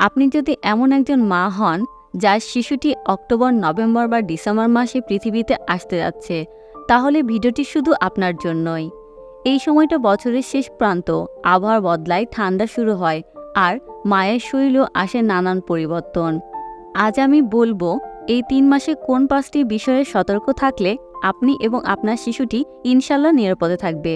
আপনি যদি এমন একজন মা হন যার শিশুটি অক্টোবর, নভেম্বর বা ডিসেম্বর মাসে পৃথিবীতে আসতে যাচ্ছে, তাহলে ভিডিওটি শুধু আপনার জন্যই। এই সময়টা বছরের শেষ প্রান্ত, আবহাওয়া বদলায়, ঠান্ডা শুরু হয়, আর মায়ের শরীরেও আসে নানান পরিবর্তন। আজ আমি বলবো এই 3 মাসে কোন 5টি বিষয়ে সতর্ক থাকলে আপনি এবং আপনার শিশুটি ইনশাল্লাহ নিরাপদে থাকবে।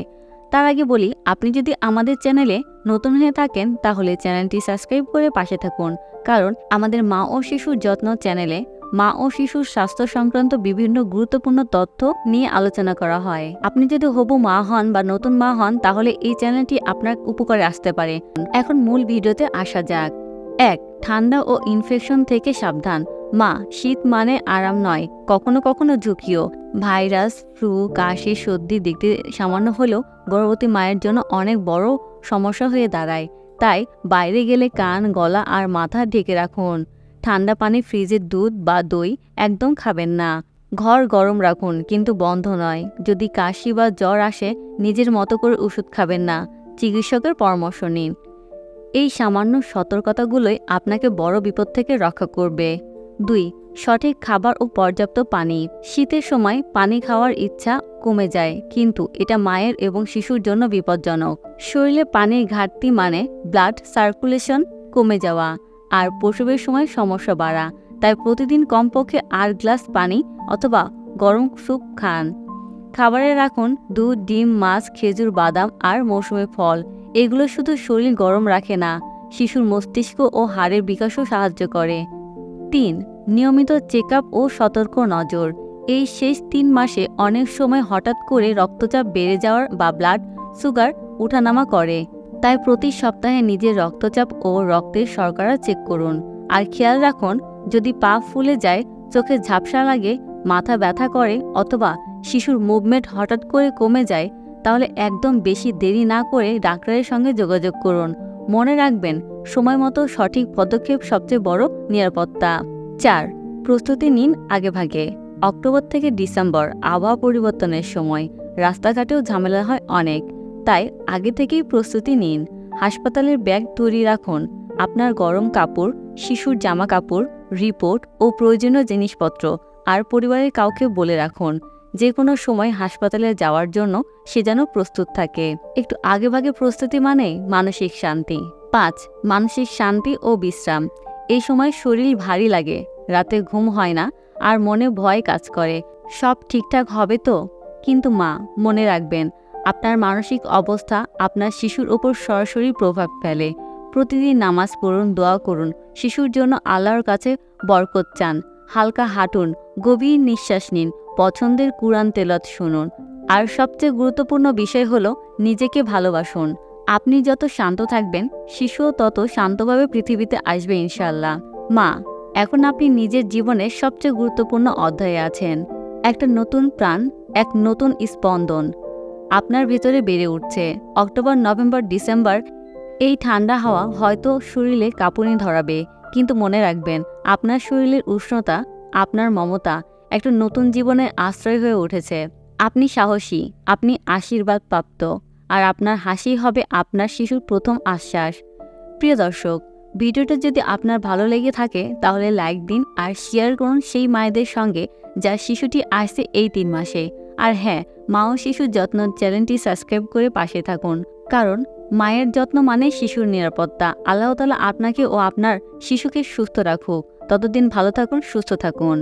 তার আগে বলি, আপনি যদি আমাদের চ্যানেলে নতুন হয়ে থাকেন তাহলে চ্যানেলটি সাবস্ক্রাইব করে পাশে থাকুন, কারণ আমাদের মা ও শিশুর যত্ন চ্যানেলে মা ও শিশুর স্বাস্থ্য সংক্রান্ত বিভিন্ন গুরুত্বপূর্ণ তথ্য নিয়ে আলোচনা করা হয়। আপনি যদি হবু মা হন বা নতুন মা হন তাহলে এই চ্যানেলটি আপনার উপকারে আসতে পারে। এখন মূল ভিডিওতে আসা যাক। 1. ঠান্ডা ও ইনফেকশন থেকে সাবধান। মা, শীত মানে আরাম নয়, কখনো কখনো ঝুঁকিও। ভাইরাস, ফ্লু, কাশি, সর্দি দেখতে সামান্য হলেও গর্ভবতী মায়ের জন্য অনেক বড় সমস্যা হয়ে দাঁড়ায়। তাই বাইরে গেলে কান, গলা আর মাথা ঢেকে রাখুন। ঠান্ডা পানি, ফ্রিজের দুধ বা দই একদম খাবেন না। ঘর গরম রাখুন, কিন্তু বন্ধ নয়। যদি কাশি বা জ্বর আসে নিজের মতো করে ওষুধ খাবেন না, চিকিৎসকের পরামর্শ নিন। এই সামান্য সতর্কতাগুলোই আপনাকে বড় বিপদ থেকে রক্ষা করবে। 2. সঠিক খাবার ও পর্যাপ্ত পানি। শীতের সময় পানি খাওয়ার ইচ্ছা কমে যায়, কিন্তু এটা মায়ের এবং শিশুর জন্য বিপজ্জনক। শরীরে পানির ঘাটতি মানে ব্লাড সার্কুলেশন কমে যাওয়া আর প্রসবের সময় সমস্যা বাড়া। তাই প্রতিদিন কমপক্ষে 8 গ্লাস পানি অথবা গরম স্যুপ খান। খাবারে রাখুন দুধ, ডিম, মাছ, খেজুর, বাদাম আর মৌসুমী ফল। এগুলো শুধু শরীর গরম রাখে না, শিশুর মস্তিষ্ক ও হাড়ের বিকাশও সাহায্য করে। 3. নিয়মিত চেকআপ ও সতর্ক নজর। এই শেষ 3 মাসে অনেক সময় হঠাৎ করে রক্তচাপ বেড়ে যাওয়ার বা ব্লাড সুগার ওঠানামা করে। তাই প্রতি সপ্তাহে নিজের রক্তচাপ ও রক্তের শর্করা চেক করুন। আর খেয়াল রাখুন, যদি পা ফুলে যায়, চোখে ঝাপসা লাগে, মাথা ব্যথা করে অথবা শিশুর মুভমেন্ট হঠাৎ করে কমে যায়, তাহলে একদম বেশি দেরি না করে ডাক্তারের সঙ্গে যোগাযোগ করুন। মনে রাখবেন, সময় মতো সঠিক পদক্ষেপ সবচেয়ে বড় নিরাপত্তা। 4. প্রস্তুতি নিন আগেভাগে। অক্টোবর থেকে ডিসেম্বর আবহাওয়া পরিবর্তনের সময়, রাস্তাঘাটেও ঝামেলা হয় অনেক। তাই আগে থেকেই প্রস্তুতি নিন। হাসপাতালের ব্যাগ তৈরি রাখুন। আপনার গরম কাপড়, শিশুর জামা কাপড়, রিপোর্ট ও প্রয়োজনীয় জিনিসপত্র আর পরিবারের কাউকে বলে রাখুন। যে কোনো সময় হাসপাতালে যাওয়ার জন্য সে যেন প্রস্তুত থাকে। একটু আগেভাগে প্রস্তুতি মানে মানসিক শান্তি। 5. মানসিক শান্তি ও বিশ্রাম। এই সময় শরীর ভারী লাগে, রাতে ঘুম হয় না আর মনে ভয় কাজ করে। সব ঠিকঠাক হবে তো? কিন্তু মা, মনে রাখবেন, আপনার মানসিক অবস্থা আপনার শিশুর ওপর সরাসরি প্রভাব ফেলে। প্রতিদিন নামাজ পড়ুন, দোয়া করুন, শিশুর জন্য আল্লাহর কাছে বরকত চান। হালকা হাঁটুন, গভীর নিঃশ্বাস নিন, পছন্দের কুরআন তেলাওয়াত শুনুন। আর সবচেয়ে গুরুত্বপূর্ণ বিষয় হলো নিজেকে ভালোবাসুন। আপনি যত শান্ত থাকবেন, শিশুও তত শান্তভাবে পৃথিবীতে আসবে ইনশাআল্লাহ। মা, এখন আপনি নিজের জীবনের সবচেয়ে গুরুত্বপূর্ণ অধ্যায়ে আছেন। একটা নতুন প্রাণ, এক নতুন স্পন্দন আপনার ভেতরে বেড়ে উঠছে। অক্টোবর, নভেম্বর, ডিসেম্বর এই ঠান্ডা হাওয়া হয়তো শরীরে কাঁপুনি ধরাবে, কিন্তু মনে রাখবেন, আপনার শরীরের উষ্ণতা, আপনার মমতা একটা নতুন জীবনের আশ্রয় হয়ে উঠেছে। আপনি সাহসী, আপনি আশীর্বাদ প্রাপ্ত, আর আপনার হাসি হবে আপনার শিশুর প্রথম আশ্বাস। প্রিয় দর্শক, ভিডিওটা যদি আপনার ভালো লেগে থাকে তাহলে লাইক দিন আর শেয়ার করুন সেই মায়েদের সঙ্গে যার শিশুটি আসছে এই 3 মাসে। আর হ্যাঁ, মা ও শিশুর যত্ন চ্যানেলটি সাবস্ক্রাইব করে পাশে থাকুন, কারণ মায়ের যত্ন মানে শিশুর নিরাপত্তা। আল্লাহ তাআলা আপনাকে ও আপনার শিশুকে সুস্থ রাখুক। ততদিন ভালো থাকুন, সুস্থ থাকুন।